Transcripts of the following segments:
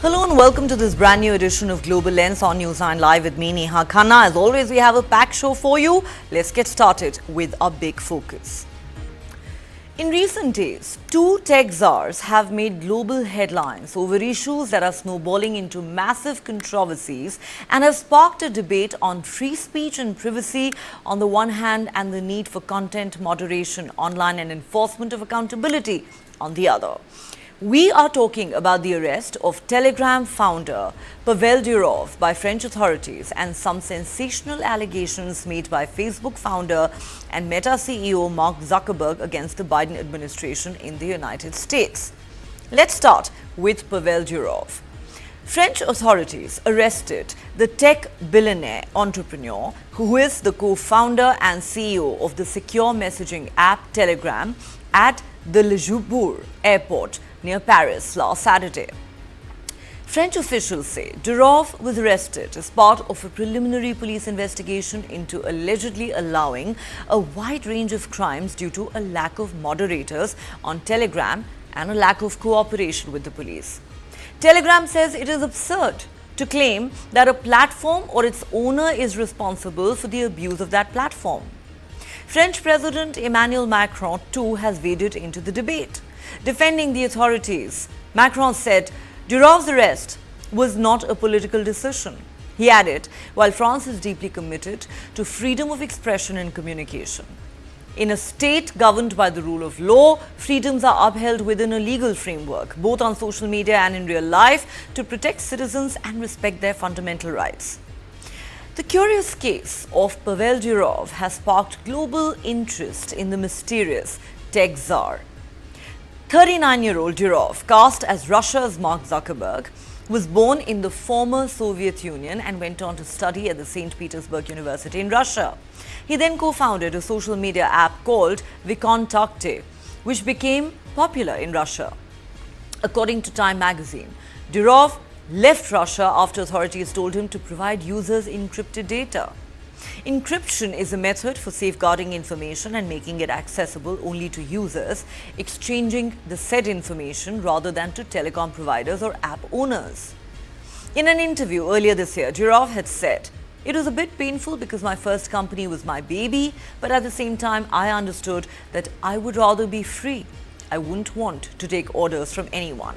Hello and welcome to this brand new edition of Global Lens on News9 Live with me, Neha Khanna. As always, we have a packed show for you. Let's get started with our big focus. In recent days, two tech czars have made global headlines over issues that are snowballing into massive controversies and have sparked a debate on free speech and privacy on the one hand and the need for content moderation online and enforcement of accountability on the other. We are talking about the arrest of Telegram founder Pavel Durov by French authorities and some sensational allegations made by Facebook founder and Meta CEO Mark Zuckerberg against the Biden administration in the United States. Let's start with Pavel Durov. French authorities arrested the tech billionaire entrepreneur who is the co-founder and CEO of the secure messaging app Telegram at the Le Bourg airport near Paris last Saturday. French officials say Durov was arrested as part of a preliminary police investigation into allegedly allowing a wide range of crimes due to a lack of moderators on Telegram and a lack of cooperation with the police. Telegram says it is absurd to claim that a platform or its owner is responsible for the abuse of that platform. French President Emmanuel Macron too has waded into the debate. Defending the authorities, Macron said Durov's arrest was not a political decision. He added, while France is deeply committed to freedom of expression and communication. In a state governed by the rule of law, freedoms are upheld within a legal framework, both on social media and in real life, to protect citizens and respect their fundamental rights. The curious case of Pavel Durov has sparked global interest in the mysterious tech czar. 39-year-old Durov, cast as Russia's Mark Zuckerberg, was born in the former Soviet Union and went on to study at the St. Petersburg University in Russia. He then co-founded a social media app called VKontakte, which became popular in Russia. According to Time magazine, Durov left Russia after authorities told him to provide users encrypted data. Encryption is a method for safeguarding information and making it accessible only to users exchanging the said information rather than to telecom providers or app owners. In an interview earlier this year, Durov had said, "It was a bit painful because my first company was my baby, but at the same time I understood that I would rather be free. I wouldn't want to take orders from anyone."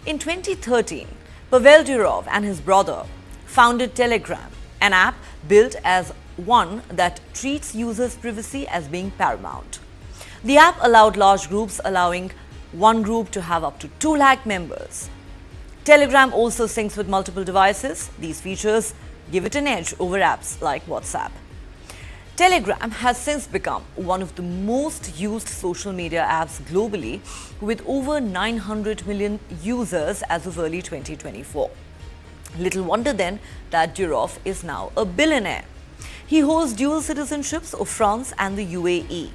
In 2013, Pavel Durov and his brother founded Telegram, an app built as one that treats users' privacy as being paramount. The app allowed large groups, allowing one group to have up to 2 lakh members. Telegram also syncs with multiple devices. These features give it an edge over apps like WhatsApp. Telegram has since become one of the most used social media apps globally, with over 900 million users as of early 2024. Little wonder then that Durov is now a billionaire. He holds dual citizenships of France and the UAE.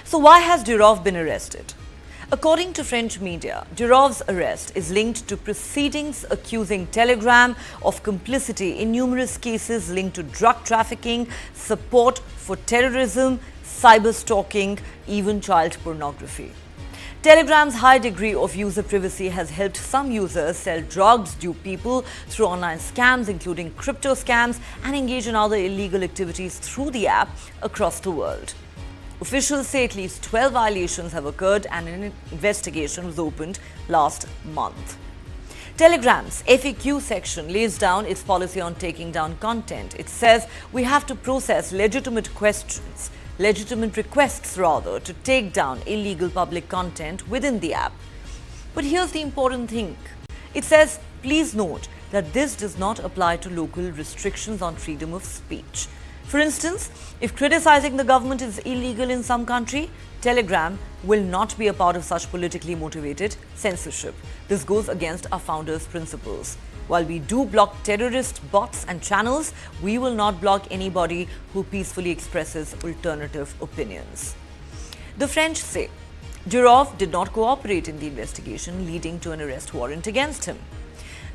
So why has Durov been arrested? According to French media, Durov's arrest is linked to proceedings accusing Telegram of complicity in numerous cases linked to drug trafficking, support for terrorism, cyber stalking, even child pornography. Telegram's high degree of user privacy has helped some users sell drugs, dupe people through online scams, including crypto scams, and engage in other illegal activities through the app across the world. Officials say at least 12 violations have occurred and an investigation was opened last month. Telegram's FAQ section lays down its policy on taking down content. It says we have to process legitimate requests to take down illegal public content within the app. But here's the important thing. It says, please note that this does not apply to local restrictions on freedom of speech. For instance, if criticizing the government is illegal in some country, Telegram will not be a part of such politically motivated censorship. This goes against our founders' principles. While we do block terrorist bots and channels, we will not block anybody who peacefully expresses alternative opinions. The French say Durov did not cooperate in the investigation, leading to an arrest warrant against him.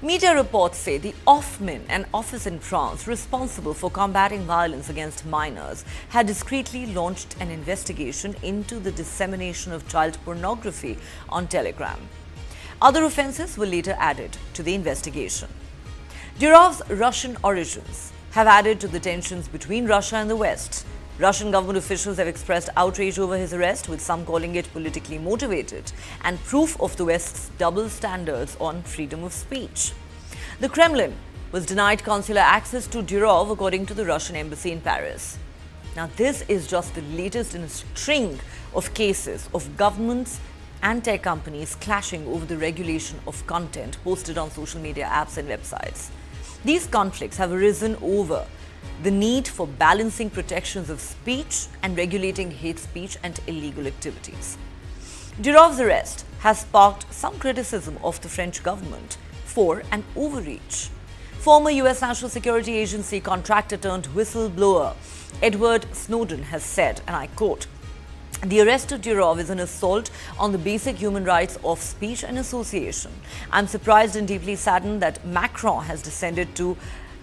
Media reports say the OFMIN, an office in France responsible for combating violence against minors, had discreetly launched an investigation into the dissemination of child pornography on Telegram. Other offences were later added to the investigation. Durov's Russian origins have added to the tensions between Russia and the West. Russian government officials have expressed outrage over his arrest, with some calling it politically motivated and proof of the West's double standards on freedom of speech. The Kremlin was denied consular access to Durov, according to the Russian embassy in Paris. Now, this is just the latest in a string of cases of governments and tech companies clashing over the regulation of content posted on social media apps and websites. These conflicts have arisen over the need for balancing protections of speech and regulating hate speech and illegal activities. Durov's arrest has sparked some criticism of the French government for an overreach. Former US National Security Agency contractor turned whistleblower Edward Snowden has said, and I quote, "The arrest of Durov is an assault on the basic human rights of speech and association. I'm surprised and deeply saddened that Macron has descended to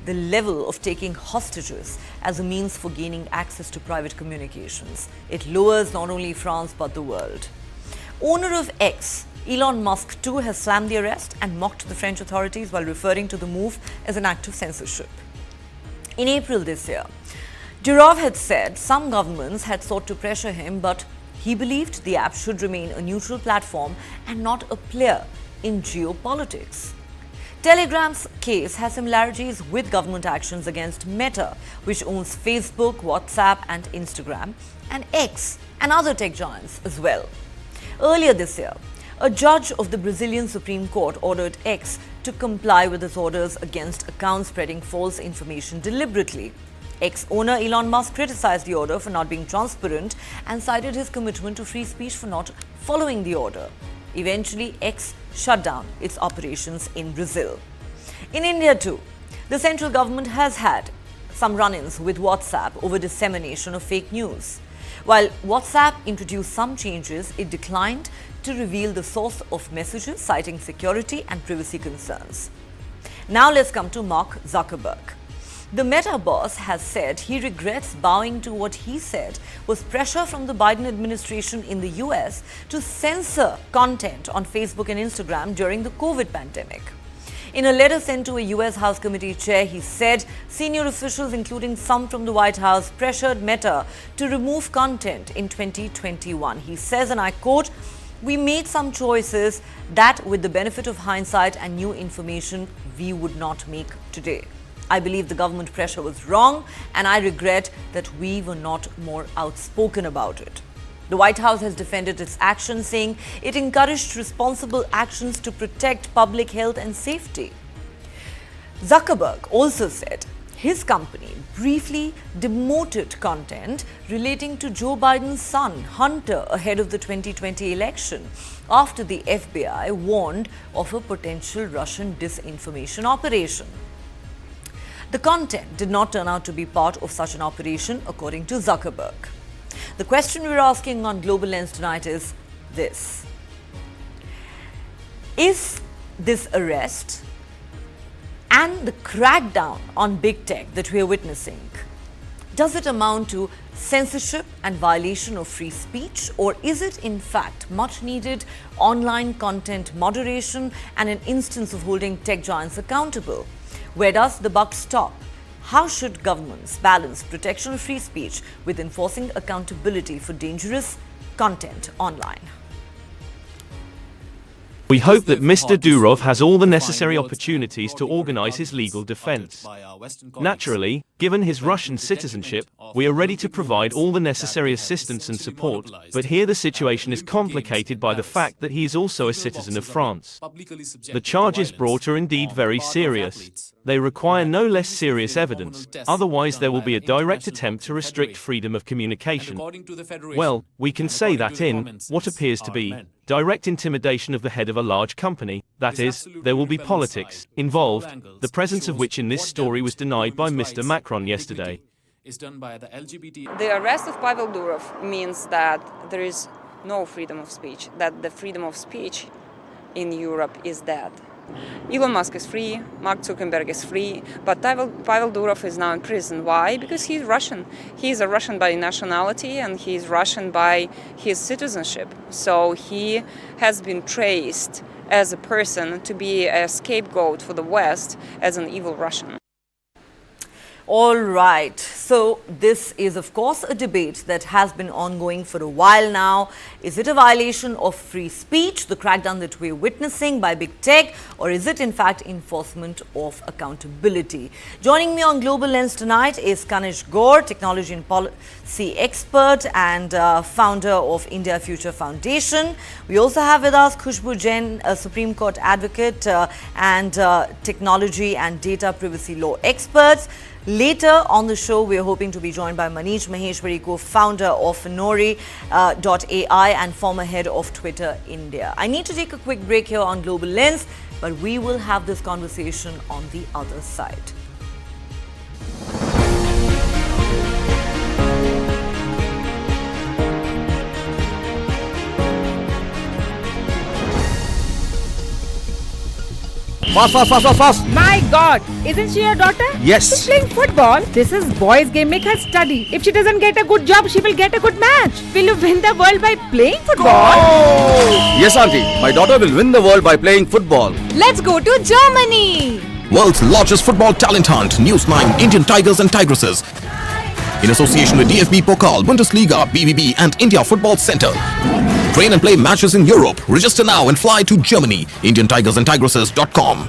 the level of taking hostages as a means for gaining access to private communications. It lowers not only France but the world." Owner of X, Elon Musk too has slammed the arrest and mocked the French authorities while referring to the move as an act of censorship. In April this year, Durov had said some governments had sought to pressure him, but he believed the app should remain a neutral platform and not a player in geopolitics. Telegram's case has similarities with government actions against Meta, which owns Facebook, WhatsApp and Instagram, and X and other tech giants as well. Earlier this year, a judge of the Brazilian Supreme Court ordered X to comply with its orders against accounts spreading false information deliberately. X owner Elon Musk criticized the order for not being transparent and cited his commitment to free speech for not following the order. Eventually, X shut down its operations in Brazil. In India too, the central government has had some run-ins with WhatsApp over dissemination of fake news. While WhatsApp introduced some changes, it declined to reveal the source of messages, citing security and privacy concerns. Now let's come to Mark Zuckerberg. The Meta boss has said he regrets bowing to what he said was pressure from the Biden administration in the US to censor content on Facebook and Instagram during the COVID pandemic. In a letter sent to a US House Committee chair, he said senior officials, including some from the White House, pressured Meta to remove content in 2021. He says, and I quote, "We made some choices that, with the benefit of hindsight and new information, we would not make today. I believe the government pressure was wrong, and I regret that we were not more outspoken about it." The White House has defended its action, saying it encouraged responsible actions to protect public health and safety. Zuckerberg also said his company briefly demoted content relating to Joe Biden's son, Hunter, ahead of the 2020 election, after the FBI warned of a potential Russian disinformation operation. The content did not turn out to be part of such an operation, according to Zuckerberg. The question we're asking on Global Lens tonight is this: is this arrest and the crackdown on big tech that we are witnessing, does it amount to censorship and violation of free speech, or is it in fact much needed online content moderation and an instance of holding tech giants accountable? Where does the buck stop? How should governments balance protection of free speech with enforcing accountability for dangerous content online? We hope that Mr. Durov has all the necessary opportunities to organize his legal defense. Naturally, given his Russian citizenship, we are ready to provide all the necessary assistance and support, but here the situation is complicated by the fact that he is also a citizen of France. The charges brought are indeed very serious. They require no less serious evidence, otherwise there will be a direct attempt to restrict freedom of communication. Well, we can say that in what appears to be direct intimidation of the head of a large company, that is, there will be politics involved, the presence of which in this story was denied by Mr. Macron yesterday. The arrest of Pavel Durov means that there is no freedom of speech, that the freedom of speech in Europe is dead. Elon Musk is free, Mark Zuckerberg is free, but Pavel Durov is now in prison. Why? Because he's Russian. He's a Russian by nationality and he's Russian by his citizenship. So he has been traced as a person to be a scapegoat for the West as an evil Russian. All right. So this is, of course, a debate that has been ongoing for a while now. Is it a violation of free speech, the crackdown that we're witnessing by big tech, or is it in fact enforcement of accountability? Joining me on Global Lens tonight is Kanish Gaur, technology and policy expert and founder of India Future Foundation. We also have with us Khushbu Jain, a Supreme Court advocate and technology and data privacy law experts. Later on the show, we are hoping to be joined by Manish Maheshwari, co-founder of Nori.ai and former head of Twitter India. I need to take a quick break here on Global Lens, but we will have this conversation on the other side. Fast. My God, isn't she your daughter? Yes. She's playing football. This is boys' game. Make her study. If she doesn't get a good job, she will get a good match. Will you win the world by playing football? Yes, auntie. My daughter will win the world by playing football. Let's go to Germany. World's largest football talent hunt, News9 Indian Tigers and Tigresses. In association with DFB Pokal, Bundesliga, BVB and India Football Center. Train and play matches in Europe. Register now and fly to Germany. IndianTigersandTigresses.com.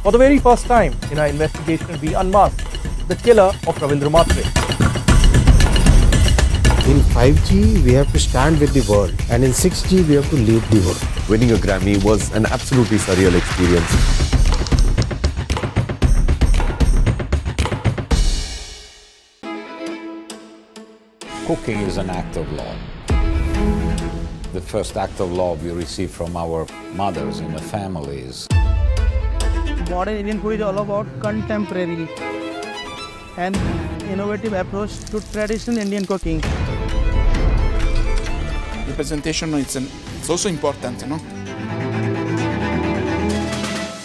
For the very first time in our investigation, we unmasked the killer of Ravindra Matre. In 5G, we have to stand with the world, and in 6G, we have to lead the world. Winning a Grammy was an absolutely surreal experience. Cooking is an act of law. The first act of law we receive from our mothers in the families. Modern Indian food is all about contemporary and innovative approach to traditional Indian cooking. Representation it's also important,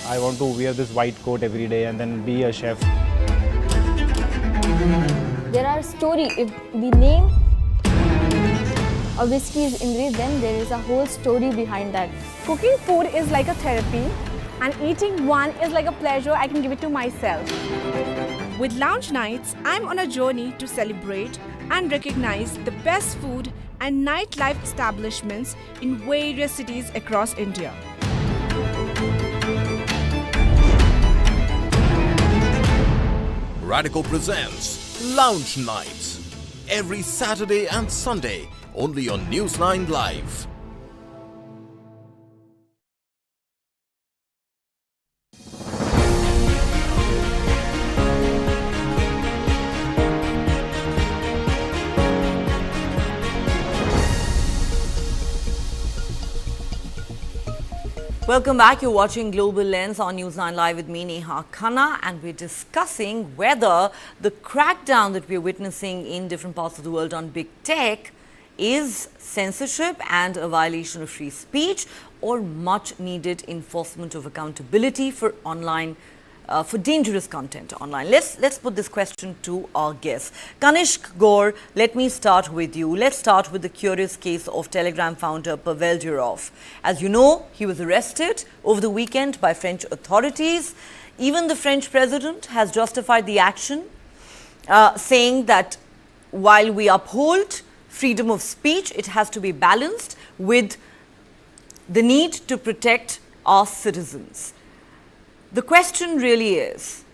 I want to wear this white coat every day and then be a chef. There are stories. If the name of whiskey is Indri, then there is a whole story behind that. Cooking food is like a therapy, and eating one is like a pleasure I can give it to myself. With Lounge Nights, I'm on a journey to celebrate and recognize the best food and nightlife establishments in various cities across India. Radical presents Lounge Nights every Saturday and Sunday only on News9 Live. Welcome back. You're watching Global Lens on News9 Live with me, Neha Khanna, and we're discussing whether the crackdown that we're witnessing in different parts of the world on big tech is censorship and a violation of free speech, or much needed enforcement of accountability for online for dangerous content online. Let's put this question to our guests. Kanishk Gaur, let me start with you. Let's start with the curious case of Telegram founder Pavel Durov. As you know, he was arrested over the weekend by French authorities. Even the French president has justified the action, saying that while we uphold freedom of speech, it has to be balanced with the need to protect our citizens. The question really is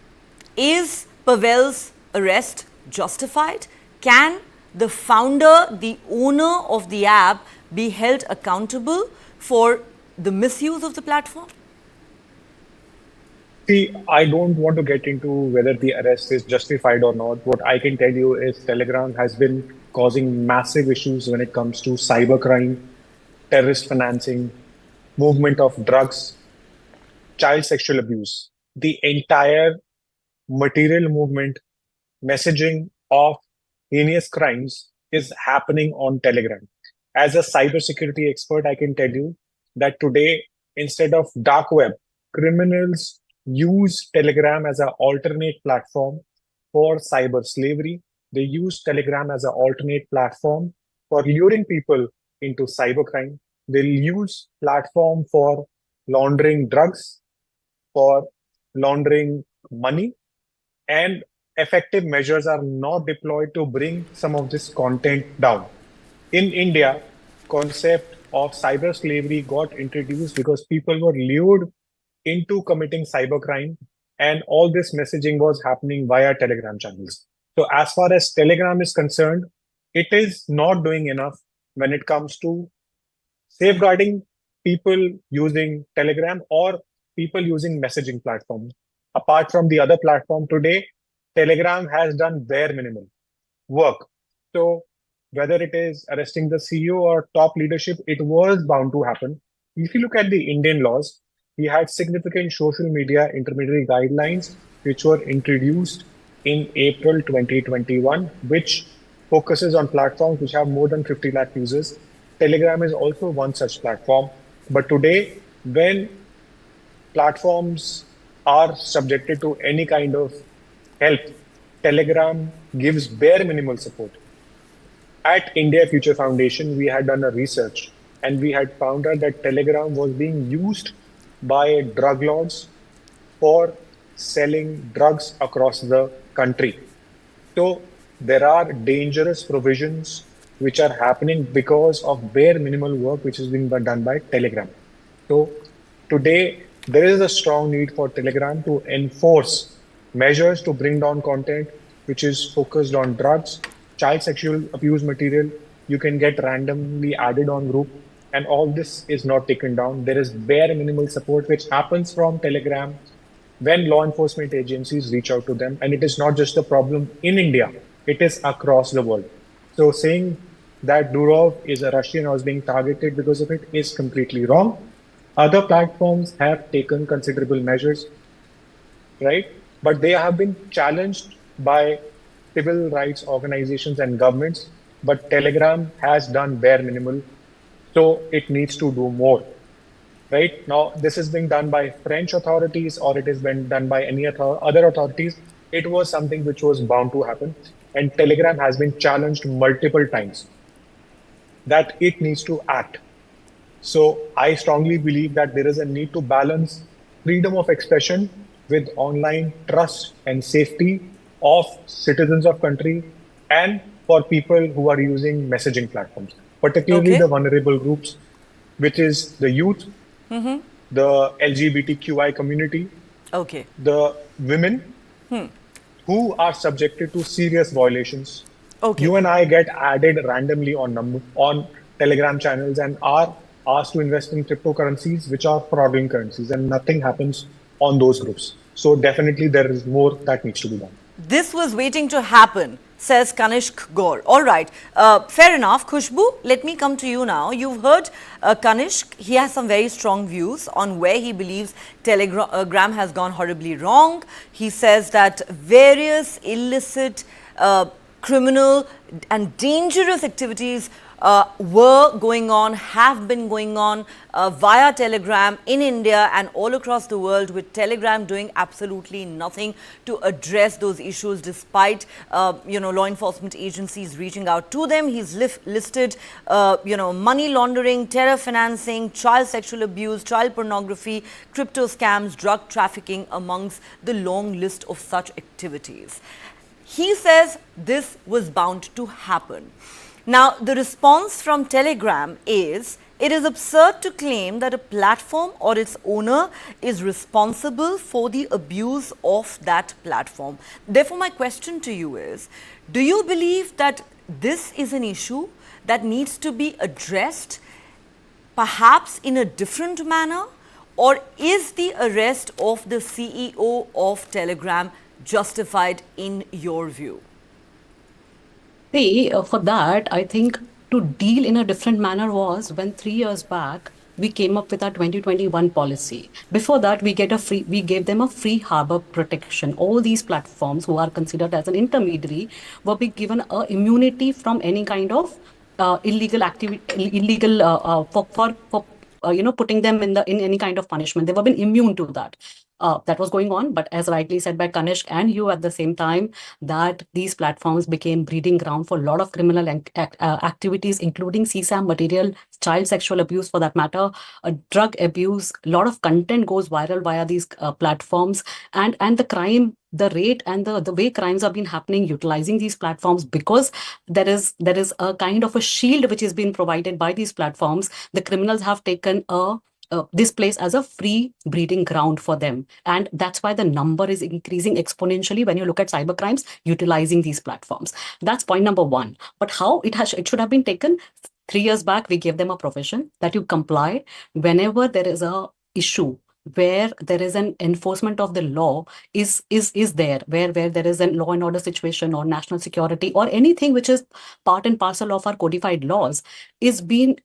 Pavel's arrest justified? Can the founder, the owner of the app, be held accountable for the misuse of the platform? See, I don't want to get into whether the arrest is justified or not. What I can tell you is Telegram has been causing massive issues when it comes to cybercrime, terrorist financing, movement of drugs, child sexual abuse. The entire material movement, messaging of heinous crimes is happening on Telegram. As a cybersecurity expert, I can tell you that today, instead of dark web, criminals use Telegram as an alternate platform for cyber slavery. They use Telegram as an alternate platform for luring people into cybercrime. They'll use platform for laundering drugs, for laundering money, and effective measures are not deployed to bring some of this content down. In India, concept of cyber slavery got introduced because people were lured into committing cybercrime, and all this messaging was happening via Telegram channels. So as far as Telegram is concerned, it is not doing enough when it comes to safeguarding people using Telegram or people using messaging platform. Apart from the other platform today, Telegram has done bare minimum work. So whether it is arresting the CEO or top leadership, it was bound to happen. If you look at the Indian laws, we had significant social media intermediary guidelines which were introduced in April 2021, which focuses on platforms which have more than 50 lakh users. Telegram is also one such platform. But today, when platforms are subjected to any kind of help, Telegram gives bare minimal support. At India Future Foundation, we had done a research and we had found out that Telegram was being used by drug lords for selling drugs across the country. So there are dangerous provisions which are happening because of bare minimal work which is being done by Telegram. So today, there is a strong need for Telegram to enforce measures to bring down content which is focused on drugs, child sexual abuse material. You can get randomly added on group, and all this is not taken down. There is bare minimal support which happens from Telegram when law enforcement agencies reach out to them. And it is not just a problem in India, it is across the world. So saying that Durov is a Russian or is being targeted because of it is completely wrong. Other platforms have taken considerable measures, right? But they have been challenged by civil rights organizations and governments. But Telegram has done bare minimal, so it needs to do more. Right now, this is being done by French authorities or it has been done by any other authorities. It was something which was bound to happen, and Telegram has been challenged multiple times that it needs to act. So I strongly believe that there is a need to balance freedom of expression with online trust and safety of citizens of country and for people who are using messaging platforms, particularly the vulnerable groups, which is the youth, the LGBTQI community, the women who are subjected to serious violations. You and I get added randomly on Telegram channels and are asked to invest in cryptocurrencies, which are fraudulent currencies, and nothing happens on those groups. So definitely there is more that needs to be done. This was waiting to happen, says Kanishk Gaur. All right, fair enough. Khushbu, let me come to you now. You've heard Kanishk. He has some very strong views on where he believes Telegram has gone horribly wrong. He says that various illicit, criminal and dangerous activities were going on, have been going on via Telegram in India and all across the world, with Telegram doing absolutely nothing to address those issues despite, law enforcement agencies reaching out to them. He's listed, money laundering, terror financing, child sexual abuse, child pornography, crypto scams, drug trafficking amongst the long list of such activities. He says this was bound to happen. Now, the response from Telegram is, it is absurd to claim that a platform or its owner is responsible for the abuse of that platform. Therefore, my question to you is, do you believe that this is an issue that needs to be addressed perhaps in a different manner, or is the arrest of the CEO of Telegram justified in your view? See, for that, I think to deal in a different manner was when 3 years back we came up with our 2021 policy. Before that, we gave them a free harbor protection. All these platforms who are considered as an intermediary were being given a immunity from any kind of illegal activity, illegal for putting them in any kind of punishment. They were being immune to that. That was going on, but as rightly said by Kanishk and you at the same time, that these platforms became breeding ground for a lot of criminal activities, including CSAM material, child sexual abuse for that matter, drug abuse. A lot of content goes viral via these platforms, and the crime, the rate and the way crimes have been happening utilizing these platforms, because there is a kind of a shield which is being provided by these platforms. The criminals have taken this place as a free breeding ground for them, and that's why the number is increasing exponentially when you look at cyber crimes utilizing these platforms. That's point number one. But how it should have been taken? 3 years back, we gave them a provision that you comply whenever there is a issue where there is an enforcement of the law is there, where there is a law and order situation or national security or anything which is part and parcel of our codified laws is being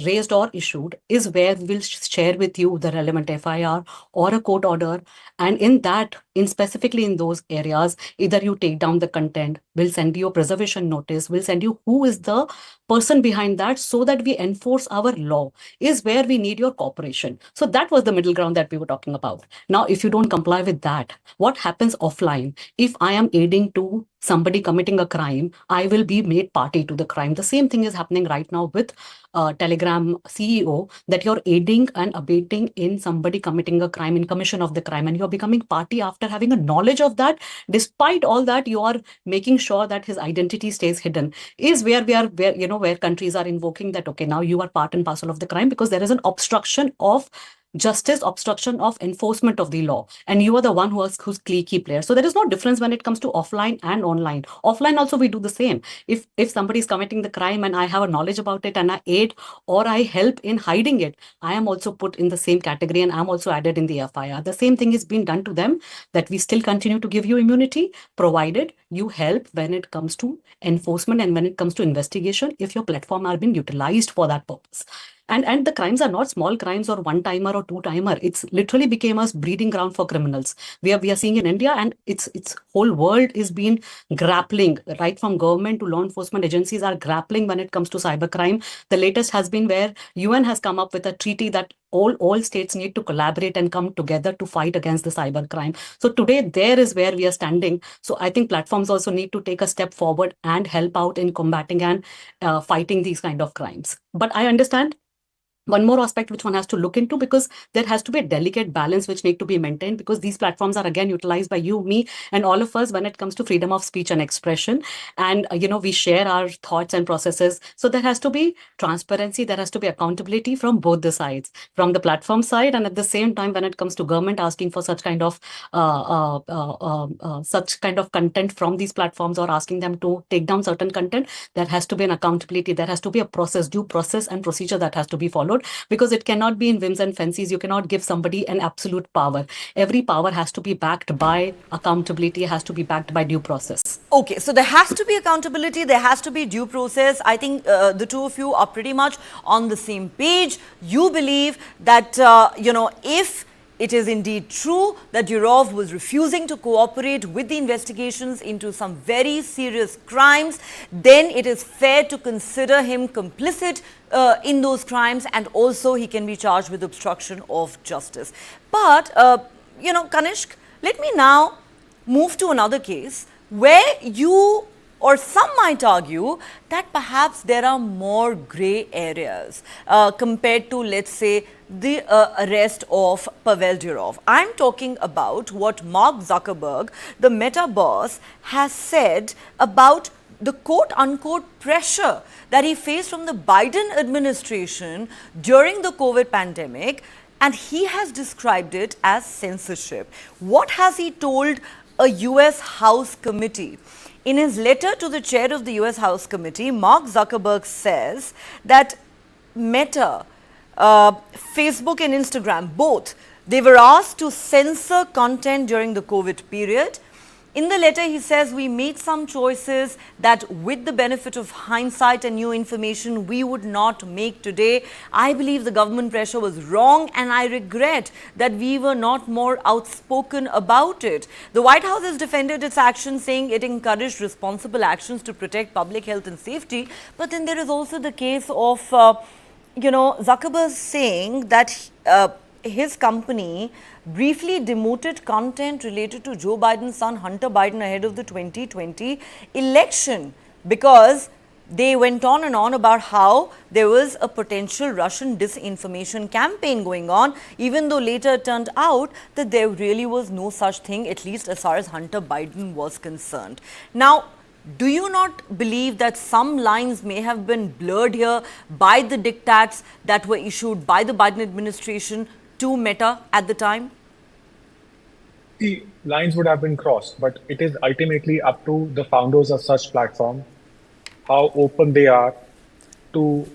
raised or issued, is where we'll share with you the relevant FIR or a court order. And specifically in those areas, either you take down the content, we'll send you a preservation notice, we'll send you who is the person behind that, so that we enforce our law, is where we need your cooperation. So that was the middle ground that we were talking about. Now, if you don't comply with that, what happens offline? If I am aiding to somebody committing a crime, I will be made party to the crime. The same thing is happening right now with Telegram CEO, that you're aiding and abetting in somebody committing a crime, in commission of the crime, and you're becoming party after having a knowledge of that. Despite all that, you are making sure that his identity stays hidden, is where where countries are invoking that, okay, now you are part and parcel of the crime, because there is an obstruction of justice, obstruction of enforcement of the law, and you are the one who's key player. So there is no difference when it comes to offline and online. Offline also we do the same. If somebody is committing the crime and I have a knowledge about it and I aid or I help in hiding it, I am also put in the same category and I'm also added in the FIR. The same thing is being done to them, that we still continue to give you immunity, provided you help when it comes to enforcement and when it comes to investigation, if your platform are being utilized for that purpose. And the crimes are not small crimes or one-timer or two-timer. It's literally became a breeding ground for criminals. We are seeing in India, and its whole world is being grappling, right from government to law enforcement agencies are grappling when it comes to cybercrime. The latest has been where UN has come up with a treaty that all states need to collaborate and come together to fight against the cybercrime. So today, there is where we are standing. So I think platforms also need to take a step forward and help out in combating and fighting these kind of crimes. But I understand one more aspect which one has to look into, because there has to be a delicate balance which need to be maintained, because these platforms are again utilized by you, me, and all of us when it comes to freedom of speech and expression. And, we share our thoughts and processes. So there has to be transparency, there has to be accountability from both the sides, from the platform side, and at the same time, when it comes to government asking for such kind of content from these platforms or asking them to take down certain content, there has to be an accountability, there has to be a process, due process and procedure that has to be followed. Because it cannot be in whims and fancies. You cannot give somebody an absolute power. Every power has to be backed by accountability, has to be backed by due process. Okay, so there has to be accountability, there has to be due process. I think the two of you are pretty much on the same page. You believe that, if it is indeed true that Durov was refusing to cooperate with the investigations into some very serious crimes, then it is fair to consider him complicit in those crimes, and also he can be charged with obstruction of justice. But, Kanishk, let me now move to another case where you or some might argue that perhaps there are more grey areas compared to, let's say, the arrest of Pavel Durov. I'm talking about what Mark Zuckerberg, the Meta boss, has said about the quote-unquote pressure that he faced from the Biden administration during the COVID pandemic, and he has described it as censorship. What has he told a US House committee? In his letter to the chair of the US House committee, Mark Zuckerberg says that Meta Facebook and Instagram, both, they were asked to censor content during the COVID period. In the letter, he says, we made some choices that with the benefit of hindsight and new information, we would not make today. I believe the government pressure was wrong and I regret that we were not more outspoken about it. The White House has defended its actions, saying it encouraged responsible actions to protect public health and safety. But then there is also the case of, Zuckerberg saying that his company briefly demoted content related to Joe Biden's son Hunter Biden ahead of the 2020 election because they went on and on about how there was a potential Russian disinformation campaign going on, even though later it turned out that there really was no such thing, at least as far as Hunter Biden was concerned. Now, do you not believe that some lines may have been blurred here by the diktats that were issued by the Biden administration to Meta at the time? The lines would have been crossed, but it is ultimately up to the founders of such platform how open they are to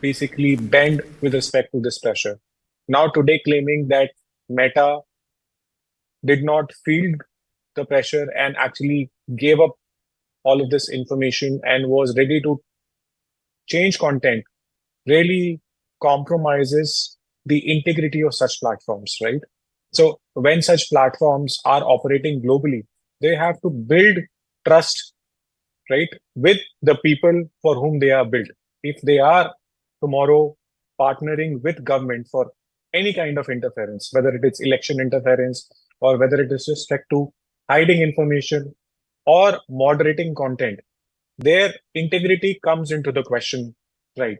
basically bend with respect to this pressure. Now today claiming that Meta did not feel the pressure and actually gave up all of this information and was ready to change content really compromises the integrity of such platforms, right? So when such platforms are operating globally, they have to build trust, right, with the people for whom they are built. If they are tomorrow partnering with government for any kind of interference, whether it is election interference or whether it is respect to hiding information or moderating content, their integrity comes into the question, right?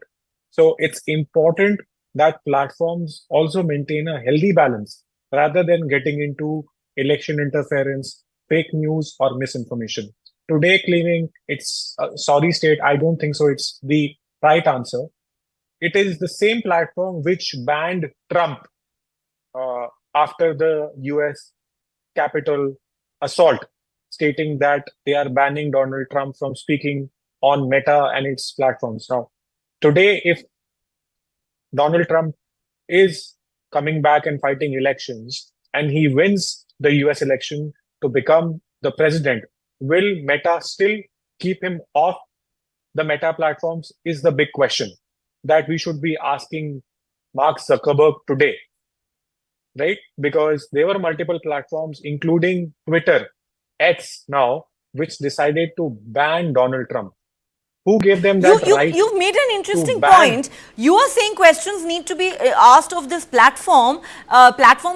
So it's important that platforms also maintain a healthy balance rather than getting into election interference, fake news or misinformation. Today claiming it's a sorry state, I don't think so it's the right answer. It is the same platform which banned Trump after the US Capitol assault, stating that they are banning Donald Trump from speaking on Meta and its platforms. Now, today, if Donald Trump is coming back and fighting elections and he wins the US election to become the president, will Meta still keep him off the Meta platforms is the big question that we should be asking Mark Zuckerberg today, right? Because there were multiple platforms, including Twitter, X now, which decided to ban Donald Trump. Who gave them that right? You've made an interesting point. You are saying questions need to be asked of this platforms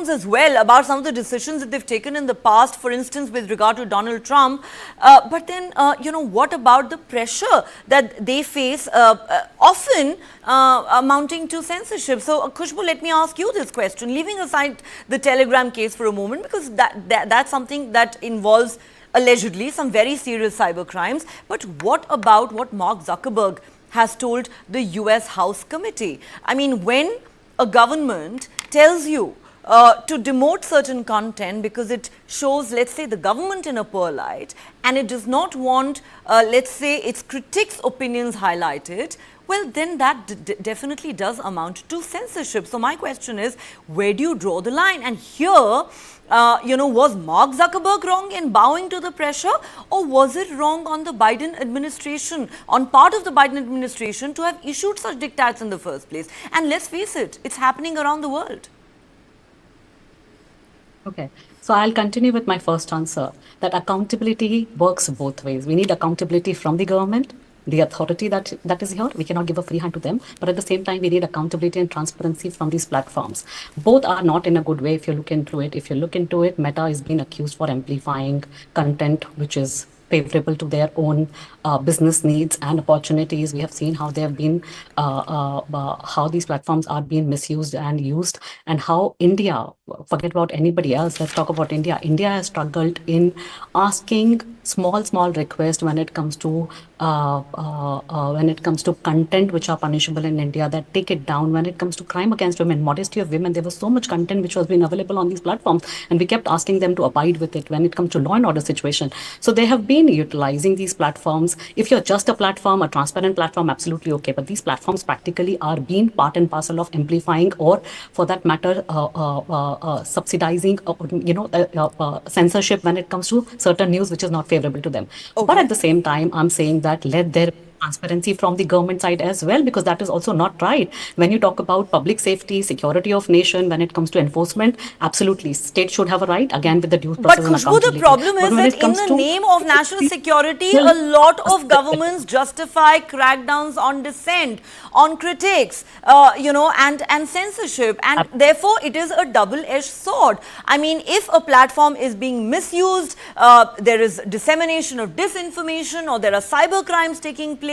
as well, about some of the decisions that they've taken in the past, for instance, with regard to Donald Trump. But then, what about the pressure that they face, often amounting to censorship? So, Khushbu, let me ask you this question, leaving aside the Telegram case for a moment, because that's something that involves allegedly some very serious cyber crimes. But what about what Mark Zuckerberg has told the US House Committee? I mean, when a government tells you to demote certain content because it shows, let's say, the government in a poor light, and it does not want, let's say, its critics' opinions highlighted, well, then that definitely does amount to censorship. So my question is, where do you draw the line? And here, was Mark Zuckerberg wrong in bowing to the pressure, or was it wrong on the Biden administration, on part of the Biden administration, to have issued such diktats in the first place? And let's face it, it's happening around the world. Okay, so I'll continue with my first answer, that accountability works both ways. We need accountability from the government, the authority that is here. We cannot give a free hand to them, but at the same time, we need accountability and transparency from these platforms. Both are not in a good way if you look into it. If you look into it, Meta is being accused for amplifying content which is favorable to their own business needs and opportunities. We have seen how they have been, how these platforms are being misused and used, and how India, forget about anybody else, let's talk about India. India has struggled in asking small requests when it comes to content which are punishable in India, that take it down. When it comes to crime against women, modesty of women, there was so much content which was being available on these platforms, and we kept asking them to abide with it. When it comes to law and order situation, so there have been again utilizing these platforms. If you're just a platform, a transparent platform, absolutely okay. But these platforms practically are being part and parcel of amplifying, or for that matter, subsidizing, censorship when it comes to certain news which is not favorable to them. But at the same time, I'm saying that let there transparency from the government side as well, because that is also not right. When you talk about public safety, security of nation, when it comes to enforcement, absolutely, state should have a right, again with the due process and accountability. But Khushbu, the problem is that in the name of national security, a lot of governments justify crackdowns on dissent, on critics, and censorship, and therefore it is a double-edged sword. I mean, if a platform is being misused, there is dissemination of disinformation, or there are cyber crimes taking place,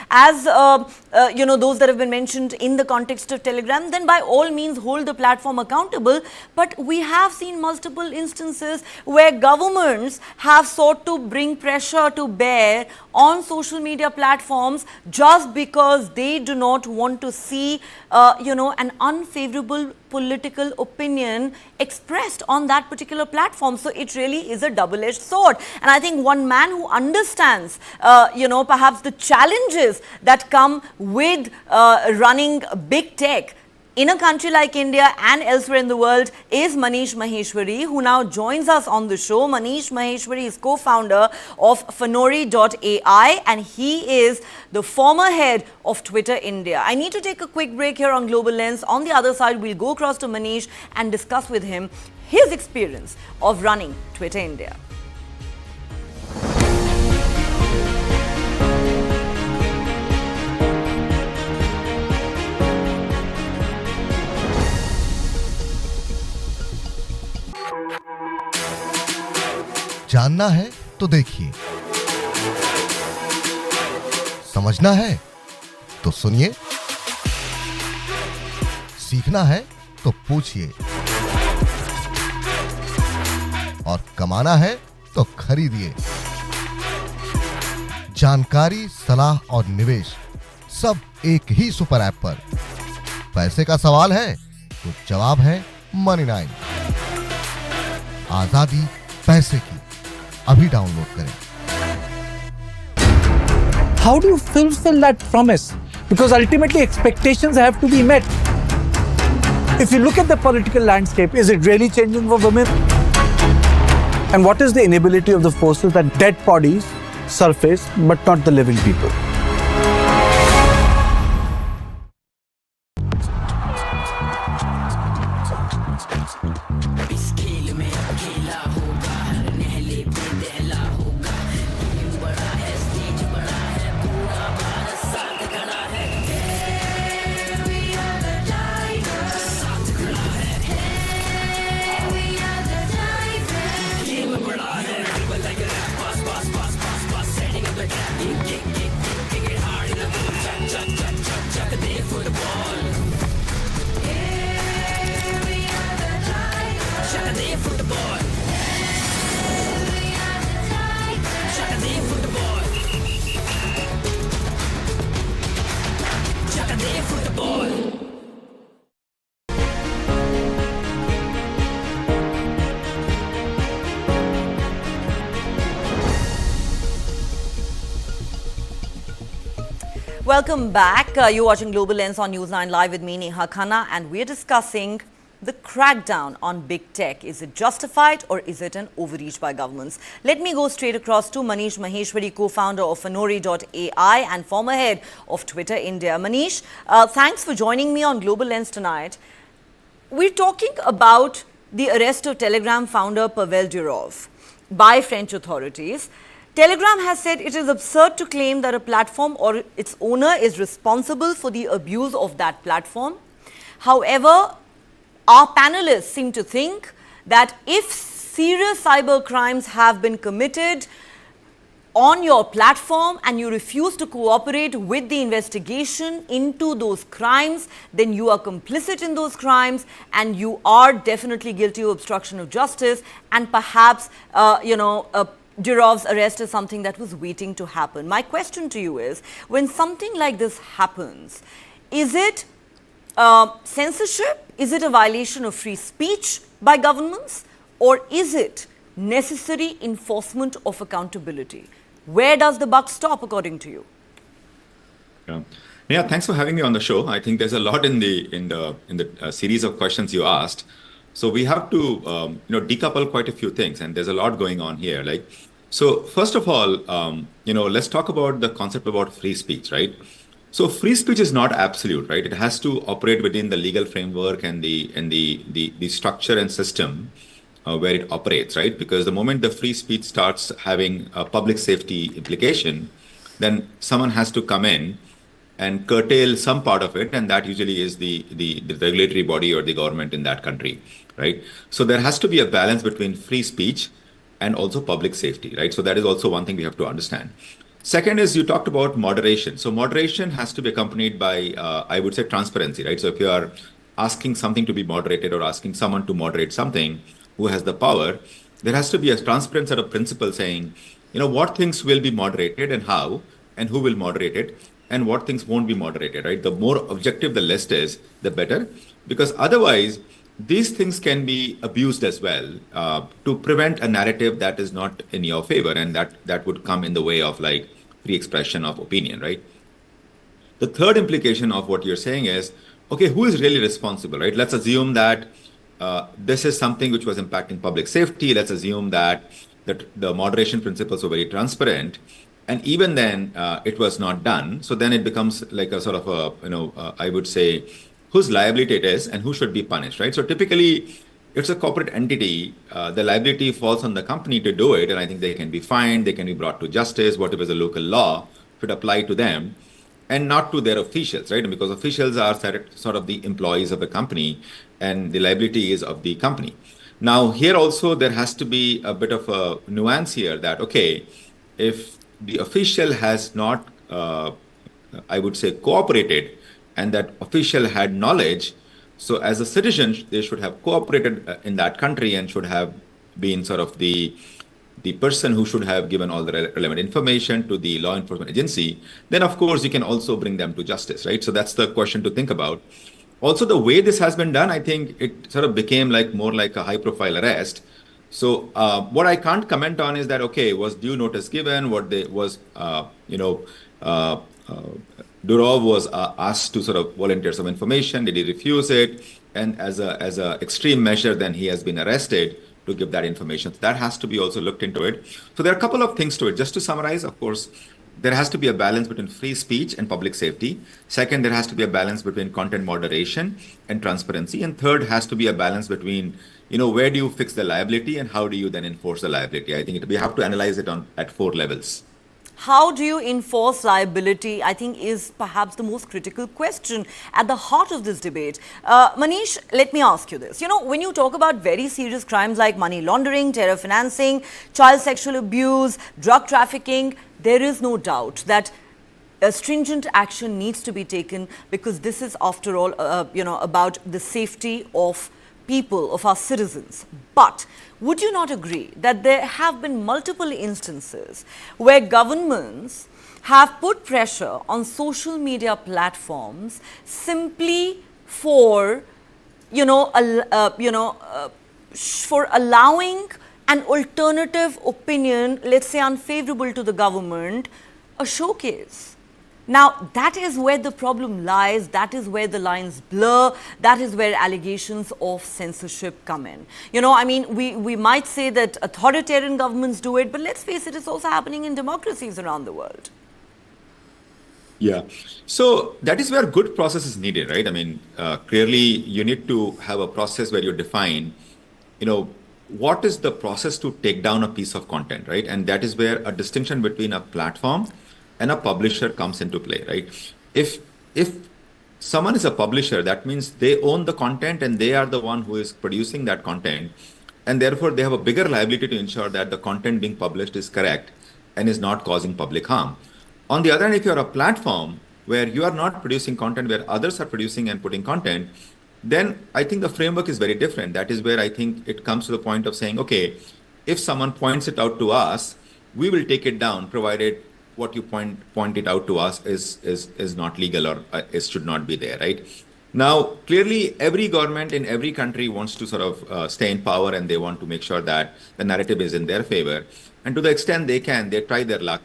as those that have been mentioned in the context of Telegram, then by all means hold the platform accountable. But we have seen multiple instances where governments have sought to bring pressure to bear on social media platforms just because they do not want to see an unfavorable political opinion expressed on that particular platform. So it really is a double-edged sword. And I think one man who understands, perhaps the challenges that come with running big tech in a country like India and elsewhere in the world is Manish Maheshwari, who now joins us on the show. Manish Maheshwari is co-founder of Fanori.ai, and he is the former head of Twitter India. I need to take a quick break here on Global Lens. On the other side, we'll go across to Manish and discuss with him his experience of running Twitter India. जानना है तो देखिए, समझना है तो सुनिए, सीखना है तो पूछिए, और कमाना है तो खरीदिए। जानकारी, सलाह और निवेश सब एक ही सुपर ऐप पर। पैसे का सवाल है तो जवाब है Money9। आजादी पैसे की, अभी डाउनलोड करें। How do you fulfill that promise? Because ultimately expectations have to be met. If you look at the political landscape, is it really changing for women? And what is the inability of the forces that dead bodies surface but not the living people? Welcome back. You're watching Global Lens on News9 Live with me, Neha Khanna, and we're discussing the crackdown on big tech. Is it justified or is it an overreach by governments? Let me go straight across to Manish Maheshwari, co-founder of Fanori.ai and former head of Twitter India. Manish, thanks for joining me on Global Lens tonight. We're talking about the arrest of Telegram founder Pavel Durov by French authorities. Telegram has said it is absurd to claim that a platform or its owner is responsible for the abuse of that platform. However, our panelists seem to think that if serious cyber crimes have been committed on your platform and you refuse to cooperate with the investigation into those crimes, then you are complicit in those crimes and you are definitely guilty of obstruction of justice, and perhaps, Durov's arrest is something that was waiting to happen. My question to you is, when something like this happens, is it censorship? Is it a violation of free speech by governments? Or is it necessary enforcement of accountability? Where does the buck stop, according to you? Yeah, thanks for having me on the show. I think there's a lot in the series of questions you asked. So we have to decouple quite a few things, and there's a lot going on here. So first of all, let's talk about the concept about free speech, right? So free speech is not absolute, right? It has to operate within the legal framework and the structure and system where it operates, right? Because the moment the free speech starts having a public safety implication, then someone has to come in and curtail some part of it, and that usually is the regulatory body or the government in that country, right? So there has to be a balance between free speech and also public safety, right? So that is also one thing we have to understand. Second is you talked about moderation. So moderation has to be accompanied by, I would say, transparency, right? So if you are asking something to be moderated or asking someone to moderate something who has the power, there has to be a transparent set of principles saying, what things will be moderated and how, and who will moderate it, and what things won't be moderated, right? The more objective the list is, the better, because otherwise, these things can be abused as well to prevent a narrative that is not in your favor, and that would come in the way of free expression of opinion, right? The third implication of what you're saying is, okay, who is really responsible, right? Let's assume that this is something which was impacting public safety. Let's assume that the moderation principles were very transparent, and even then it was not done. So then it becomes like a sort of I would say, whose liability it is and who should be punished, right? So typically, it's a corporate entity. The liability falls on the company to do it, and I think they can be fined, they can be brought to justice, whatever is the local law should apply to them, and not to their officials, right? Because officials are sort of the employees of the company, and the liability is of the company. Now, here also, there has to be a bit of a nuance here that, okay, if the official has not, I would say, cooperated, and that official had knowledge, so as a citizen, they should have cooperated in that country and should have been sort of the person who should have given all the relevant information to the law enforcement agency, then of course you can also bring them to justice, right? So that's the question to think about. Also, the way this has been done, I think it sort of became more like a high profile arrest. So what I can't comment on is that, okay, was due notice given? Durov was asked to sort of volunteer some information. Did he refuse it? And as a extreme measure, then he has been arrested to give that information. So that has to be also looked into it. So there are a couple of things to it. Just to summarize, of course, there has to be a balance between free speech and public safety. Second, there has to be a balance between content moderation and transparency. And third, has to be a balance between, where do you fix the liability and how do you then enforce the liability? I think we have to analyze it at 4 levels. How do you enforce liability, I think, is perhaps the most critical question at the heart of this debate. Manish, let me ask you this. When you talk about very serious crimes like money laundering, terror financing, child sexual abuse, drug trafficking, there is no doubt that a stringent action needs to be taken, because this is, after all, about the safety of people, of our citizens. But would you not agree that there have been multiple instances where governments have put pressure on social media platforms simply for, for allowing an alternative opinion, let's say unfavorable to the government, a showcase? Now, that is where the problem lies, that is where the lines blur, that is where allegations of censorship come in. We might say that authoritarian governments do it, but let's face it, it's also happening in democracies around the world. Yeah. So that is where good process is needed, right? Clearly, you need to have a process where you define, what is the process to take down a piece of content, right? And that is where a distinction between a platform and a publisher comes into play, right? If someone is a publisher, that means they own the content and they are the one who is producing that content, and therefore they have a bigger liability to ensure that the content being published is correct and is not causing public harm. On the other hand, if you're a platform where you are not producing content, where others are producing and putting content, then I think the framework is very different. That is where I think it comes to the point of saying, okay, if someone points it out to us, we will take it down, provided what you point it out to us is not legal or it should not be there, right? Now, clearly, every government in every country wants to sort of stay in power, and they want to make sure that the narrative is in their favor. And to the extent they can, they try their luck.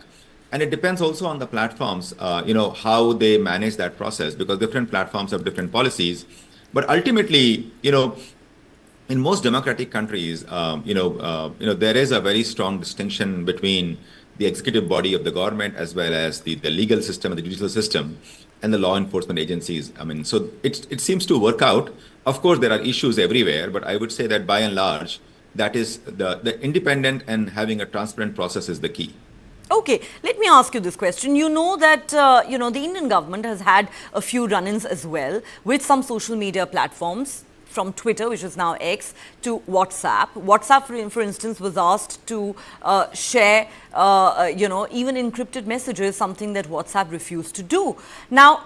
And it depends also on the platforms, how they manage that process, because different platforms have different policies. But ultimately, in most democratic countries, there is a very strong distinction between the executive body of the government as well as the legal system and the judicial system and the law enforcement agencies. I mean, so it seems to work out. Of course, there are issues everywhere, but I would say that by and large, that is the independent and having a transparent process is the key. Okay, let me ask you this question. You know that, the Indian government has had a few run-ins as well with some social media platforms, from Twitter, which is now X, to WhatsApp. WhatsApp, for instance, was asked to share, even encrypted messages, something that WhatsApp refused to do. Now,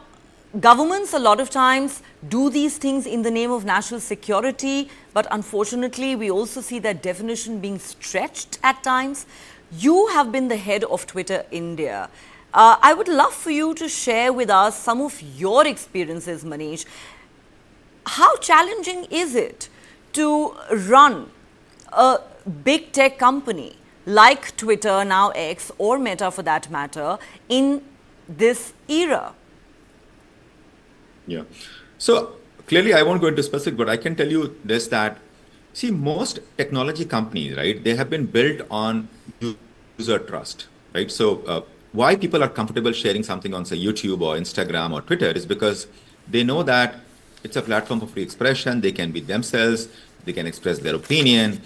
governments a lot of times do these things in the name of national security, but unfortunately, we also see that definition being stretched at times. You have been the head of Twitter India. I would love for you to share with us some of your experiences, Manish. How challenging is it to run a big tech company like Twitter, now X, or Meta for that matter, in this era? Yeah. So clearly, I won't go into specific, but I can tell you this, that, see, most technology companies, right, they have been built on user trust, right? So why people are comfortable sharing something on, say, YouTube or Instagram or Twitter is because they know that it's a platform for free expression. They can be themselves. They can express their opinion.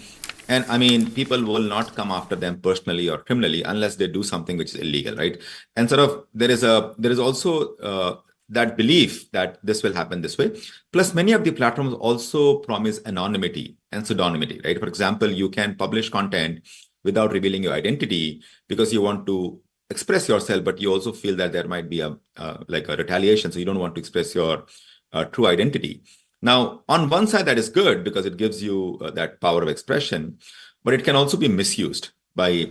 And I mean, people will not come after them personally or criminally unless they do something which is illegal, right? And sort of there is also that belief that this will happen this way. Plus, many of the platforms also promise anonymity and pseudonymity, right? For example, you can publish content without revealing your identity because you want to express yourself, but you also feel that there might be a retaliation, so you don't want to express your true identity. Now, on one side, that is good because it gives you that power of expression, but it can also be misused by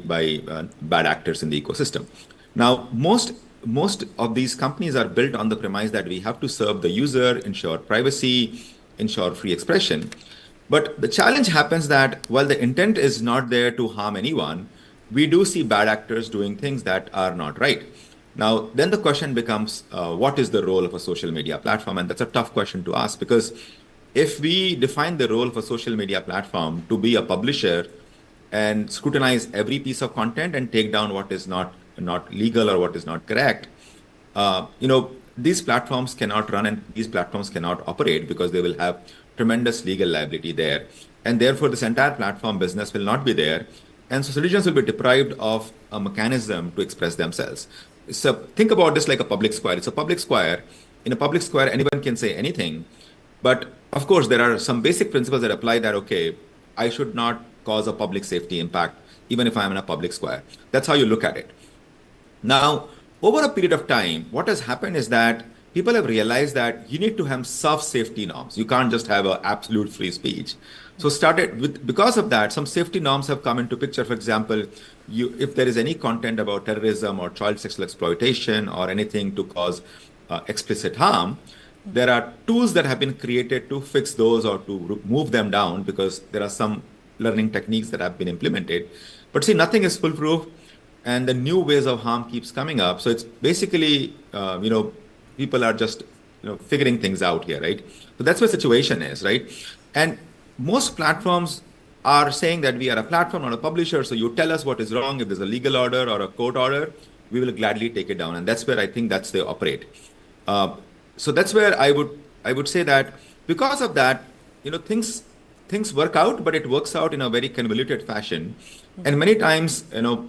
bad actors in the ecosystem. Now, most of these companies are built on the premise that we have to serve the user, ensure privacy, ensure free expression. But the challenge happens that while the intent is not there to harm anyone, we do see bad actors doing things that are not right. Now, then the question becomes, what is the role of a social media platform? And that's a tough question to ask, because if we define the role of a social media platform to be a publisher and scrutinize every piece of content and take down what is not legal or what is not correct, these platforms cannot run and these platforms cannot operate because they will have tremendous legal liability there. And therefore, this entire platform business will not be there. And so citizens will be deprived of a mechanism to express themselves. So think about this like a public square. It's a public square. In a public square, anyone can say anything. But of course, there are some basic principles that apply that, okay, I should not cause a public safety impact, even if I'm in a public square. That's how you look at it. Now, over a period of time, what has happened is that people have realized that you need to have soft safety norms. You can't just have an absolute free speech. So because of that, some safety norms have come into picture. For example, if there is any content about terrorism or child sexual exploitation or anything to cause explicit harm, there are tools that have been created to fix those or to move them down, because there are some learning techniques that have been implemented. But see, nothing is foolproof, and the new ways of harm keeps coming up. So it's basically, people are just figuring things out here, right? So that's what the situation is, right? And most platforms are saying that we are a platform, not a publisher. So you tell us what is wrong. If there's a legal order or a court order, we will gladly take it down. And that's where I think that's they operate. So that's where I would say that because of that, things work out, but it works out in a very convoluted fashion. And many times,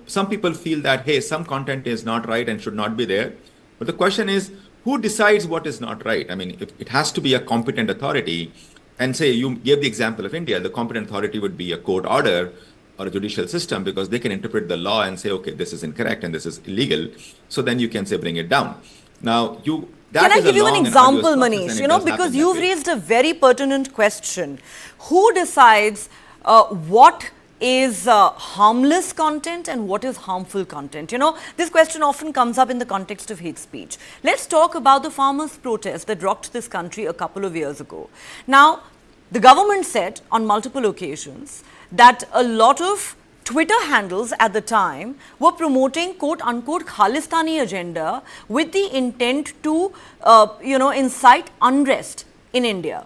some people feel that, hey, some content is not right and should not be there. But the question is, who decides what is not right? I mean, it has to be a competent authority. And say, you gave the example of India, the competent authority would be a court order or a judicial system, because they can interpret the law and say, okay, this is incorrect and this is illegal. So then you can say, bring it down. Now, can I give you an example, Manish? Because you've raised a very pertinent question. Who decides what is harmless content and what is harmful content? This question often comes up in the context of hate speech. Let's talk about the farmers' protest that rocked this country a couple of years ago. Now, the government said on multiple occasions that a lot of Twitter handles at the time were promoting quote-unquote Khalistani agenda with the intent to, incite unrest in India.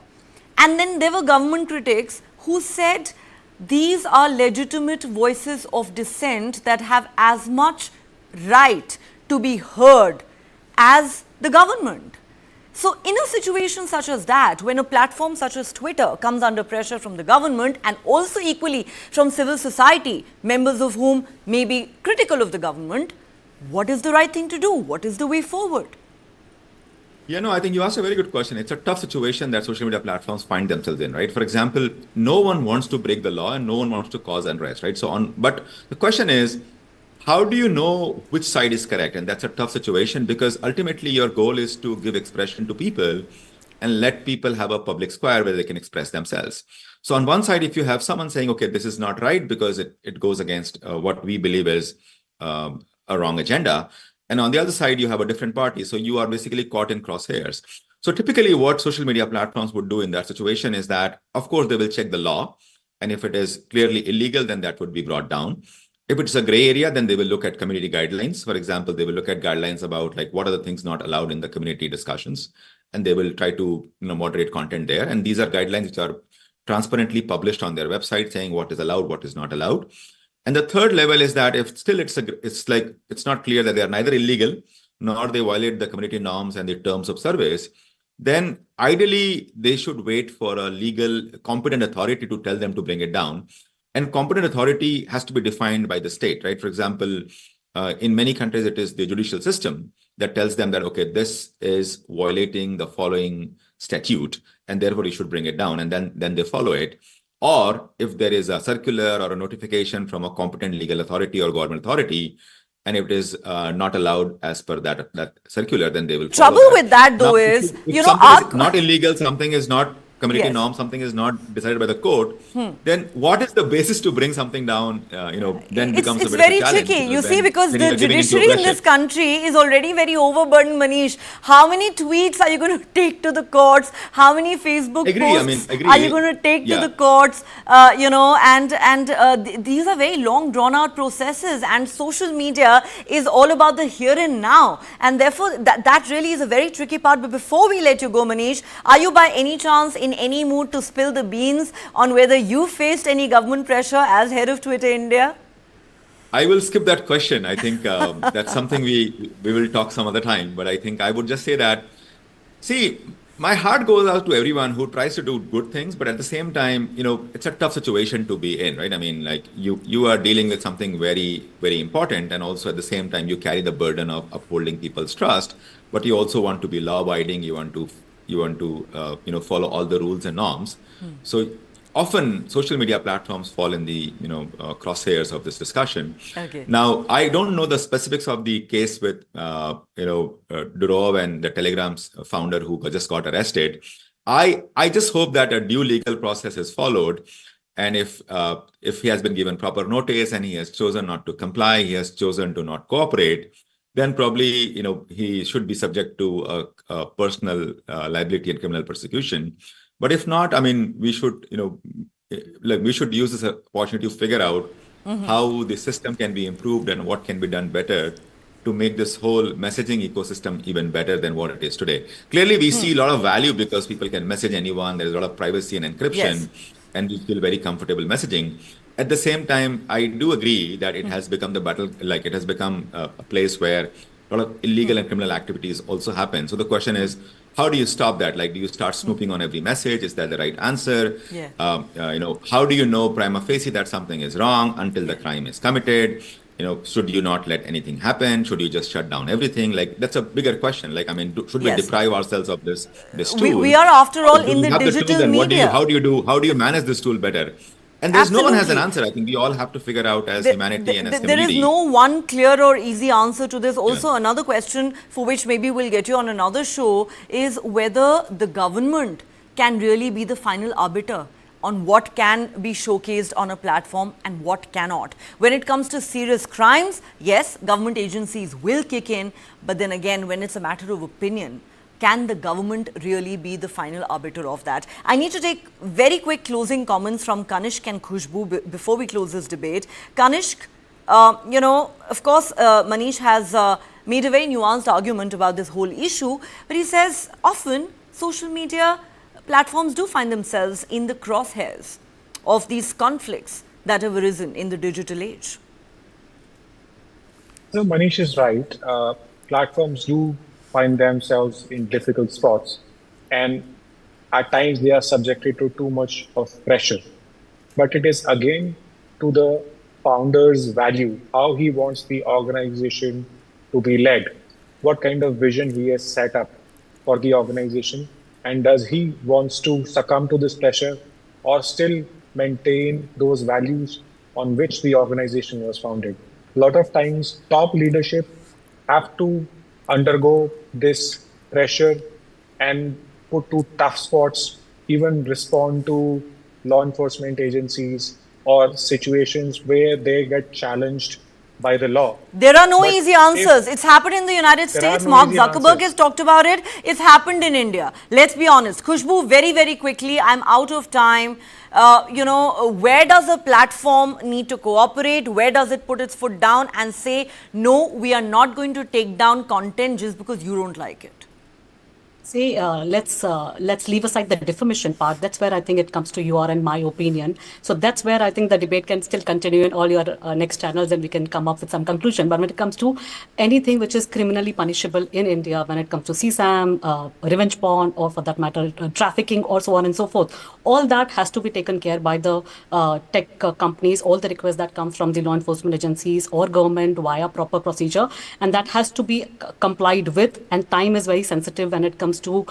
And then there were government critics who said these are legitimate voices of dissent that have as much right to be heard as the government. So in a situation such as that, when a platform such as Twitter comes under pressure from the government and also equally from civil society, members of whom may be critical of the government, what is the right thing to do? What is the way forward? Yeah, no, I think you asked a very good question. It's a tough situation that social media platforms find themselves in, right? For example, no one wants to break the law and no one wants to cause unrest, right? But the question is, how do you know which side is correct? And that's a tough situation because ultimately your goal is to give expression to people and let people have a public square where they can express themselves. So on one side, if you have someone saying, okay, this is not right because it goes against what we believe is a wrong agenda. And on the other side, you have a different party. So you are basically caught in crosshairs. So typically what social media platforms would do in that situation is that, of course, they will check the law. And if it is clearly illegal, then that would be brought down. If it's a gray area, then they will look at community guidelines. For example, they will look at guidelines about like what are the things not allowed in the community discussions, and they will try to moderate content there. And these are guidelines which are transparently published on their website saying what is allowed, what is not allowed. And the third level is that if still it's not clear that they are neither illegal nor they violate the community norms and the terms of service, then ideally they should wait for a legal competent authority to tell them to bring it down. And competent authority has to be defined by the state, right? For example, in many countries, it is the judicial system that tells them that, okay, this is violating the following statute, and therefore you should bring it down, and then they follow it. Or if there is a circular or a notification from a competent legal authority or government authority, and if it is not allowed as per that circular, then they will follow Trouble that. with that, though, Now, is, if something is not illegal, something is not community Yes. norm, something is not decided by the court, then what is the basis to bring something down, then becomes It's a bit very of a challenge. tricky, you see, because then the you are giving into judiciary in aggression. this country is already very overburdened, Manish. How many tweets are you going to take to the courts? How many Facebook posts are you going to take to the courts? These are very long drawn out processes, and social media is all about the here and now. And therefore, that really is a very tricky part. But before we let you go, Manish, are you by any chance in any mood to spill the beans on whether you faced any government pressure as head of Twitter India? I will skip that question. I think that's something we will talk some other time. But I think I would just say that, see, my heart goes out to everyone who tries to do good things, but at the same time, it's a tough situation to be in, right? I mean, like you are dealing with something very, very important, and also at the same time, you carry the burden of upholding people's trust, but you also want to be law-abiding. You want to follow all the rules and norms. So often social media platforms fall in the crosshairs of this discussion. Okay. Now, I don't know the specifics of the case with Durov and the Telegram's founder who just got arrested. I just hope that a due legal process is followed, and if he has been given proper notice and he has chosen not to comply, he has chosen to not cooperate, then probably he should be subject to a personal liability and criminal persecution. But if not, I mean, we should use this opportunity to figure out how the system can be improved and what can be done better to make this whole messaging ecosystem even better than what it is today. Clearly, we see a lot of value because people can message anyone. There's a lot of privacy and encryption, and we feel very comfortable messaging. At the same time, I do agree that it has become it has become a place where a lot of illegal and criminal activities also happen. So the question is, how do you stop that? Like, do you start snooping on every message? Is that the right answer? Yeah. How do you know prima facie that something is wrong until the crime is committed? Should you not let anything happen? Should you just shut down everything? Like, that's a bigger question. Like, I mean, should we deprive ourselves of this tool? We are, after all, in the digital media. media. How do you manage this tool better? And no one has an answer. I think we all have to figure out as humanity and as community. There is no one clear or easy answer to this. Also, another question for which maybe we'll get you on another show is whether the government can really be the final arbiter on what can be showcased on a platform and what cannot. When it comes to serious crimes, yes, government agencies will kick in. But then again, when it's a matter of opinion, can the government really be the final arbiter of that? I need to take very quick closing comments from Kanishk and Khushbu before we close this debate. Kanishk, of course, Manish has made a very nuanced argument about this whole issue, but he says often social media platforms do find themselves in the crosshairs of these conflicts that have arisen in the digital age. So Manish is right. Platforms do find themselves in difficult spots, and at times they are subjected to too much of pressure. But it is again to the founder's value, how he wants the organization to be led, what kind of vision he has set up for the organization, and does he wants to succumb to this pressure or still maintain those values on which the organization was founded. A lot of times top leadership have to undergo this pressure and put to tough spots, even respond to law enforcement agencies or situations where they get challenged by the law. There are no easy answers. It's happened in the United States. Mark Zuckerberg has talked about it. It's happened in India. Let's be honest. Khushbu, very, very quickly, I'm out of time. Where does a platform need to cooperate? Where does it put its foot down and say, no, we are not going to take down content just because you don't like it? Say, let's leave aside the defamation part. That's where I think it comes to your and my opinion. So that's where I think the debate can still continue in all your next channels, and we can come up with some conclusion. But when it comes to anything which is criminally punishable in India, when it comes to CSAM, revenge porn, or for that matter, trafficking, or so on and so forth, all that has to be taken care by the tech companies, all the requests that comes from the law enforcement agencies or government via proper procedure, and that has to be complied with, and time is very sensitive when it comes to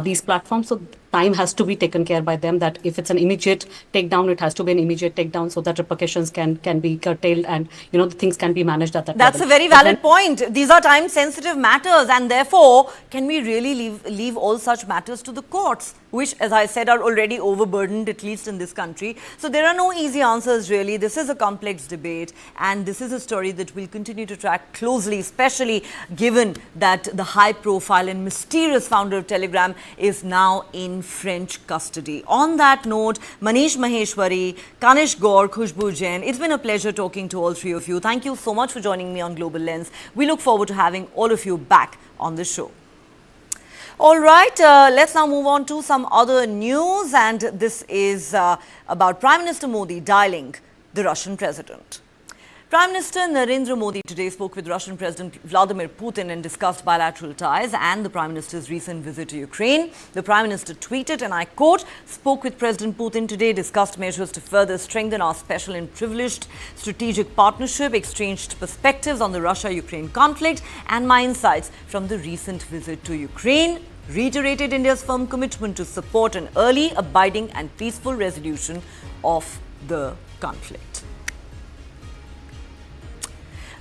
these platforms. So time has to be taken care by them, that if it's an immediate takedown, it has to be an immediate takedown so that repercussions can be curtailed, and the things can be managed at that That's level. a very valid point. These are time sensitive matters, and therefore can we really leave all such matters to the courts, which, as I said, are already overburdened, at least in this country. So there are no easy answers really. This is a complex debate, and this is a story that we'll continue to track closely, especially given that the high profile and mysterious founder of Telegram is now in French custody. On that note, Manish Maheshwari, Kanish Gaur, Khushbu Jain, it's been a pleasure talking to all three of you. Thank you so much for joining me on Global Lens. We look forward to having all of you back on the show. All right, let's now move on to some other news, and this is about Prime Minister Modi dialing the Russian president. Prime Minister Narendra Modi today spoke with Russian President Vladimir Putin and discussed bilateral ties and the Prime Minister's recent visit to Ukraine. The Prime Minister tweeted, and I quote, "Spoke with President Putin today, discussed measures to further strengthen our special and privileged strategic partnership, exchanged perspectives on the Russia-Ukraine conflict and my insights from the recent visit to Ukraine. Reiterated India's firm commitment to support an early, abiding and peaceful resolution of the conflict."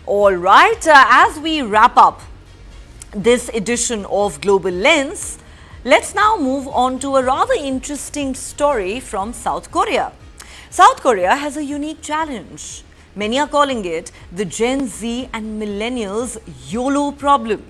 All right, as we wrap up this edition of Global Lens, let's now move on to a rather interesting story from South Korea. South Korea has a unique challenge. Many are calling it the Gen Z and millennials YOLO problem.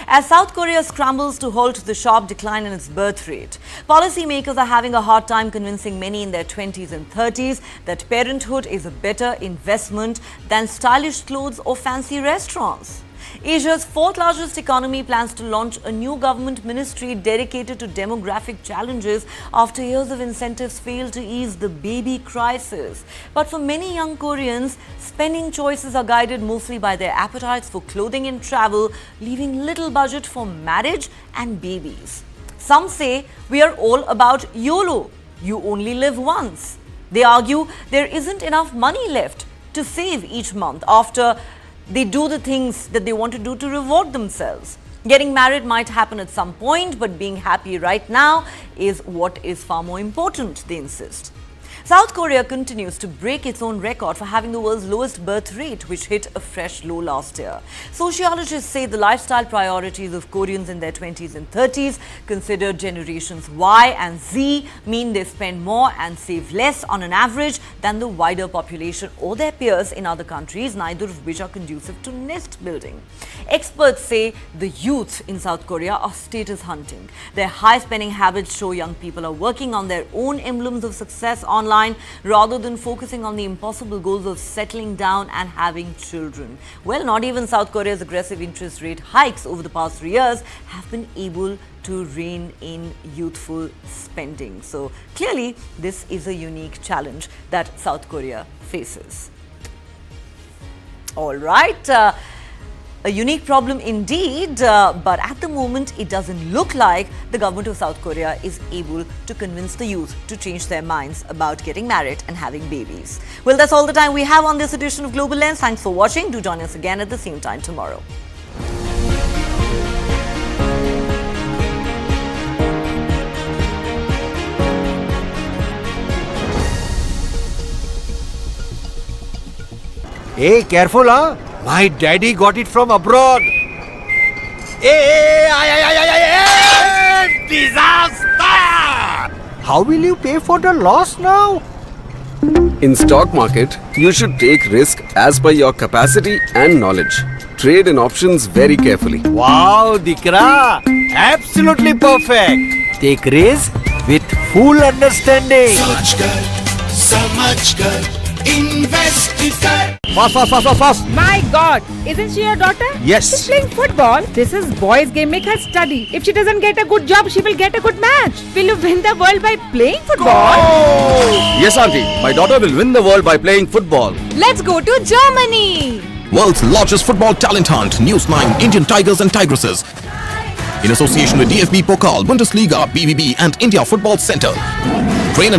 As South Korea scrambles to halt the sharp decline in its birth rate, policymakers are having a hard time convincing many in their 20s and 30s that parenthood is a better investment than stylish clothes or fancy restaurants. Asia's fourth largest economy plans to launch a new government ministry dedicated to demographic challenges after years of incentives failed to ease the baby crisis. But for many young Koreans, spending choices are guided mostly by their appetites for clothing and travel, leaving little budget for marriage and babies. Some say we are all about YOLO, you only live once. They argue there isn't enough money left to save each month after they do the things that they want to do to reward themselves. Getting married might happen at some point, but being happy right now is what is far more important, they insist. South Korea continues to break its own record for having the world's lowest birth rate, which hit a fresh low last year. Sociologists say the lifestyle priorities of Koreans in their 20s and 30s, considered generations Y and Z, mean they spend more and save less on an average than the wider population or their peers in other countries, neither of which are conducive to nest building. Experts say the youth in South Korea are status hunting. Their high spending habits show young people are working on their own emblems of success online rather than focusing on the impossible goals of settling down and having children. Well, not even South Korea's aggressive interest rate hikes over the past 3 years have been able to rein in youthful spending. So clearly, this is a unique challenge that South Korea faces. All right. A unique problem indeed, but at the moment it doesn't look like the government of South Korea is able to convince the youth to change their minds about getting married and having babies. Well, that's all the time we have on this edition of Global Lens. Thanks for watching. Do join us again at the same time tomorrow. Hey, careful, huh? My daddy got it from abroad. Hey, disaster! How will you pay for the loss now? In stock market, you should take risk as per your capacity and knowledge. Trade in options very carefully. Wow, Dikra! Absolutely perfect. Take risk with full understanding. Invest Fast. My God, isn't she your daughter? Yes. She's playing football. This is boys' game. Make her study. If she doesn't get a good job, she will get a good match. Will you win the world by playing football? Yes, auntie. My daughter will win the world by playing football. Let's go to Germany. World's largest football talent hunt, News9 Indian Tigers and Tigresses. In association with DFB Pokal, Bundesliga, BVB and India Football Center. Train and play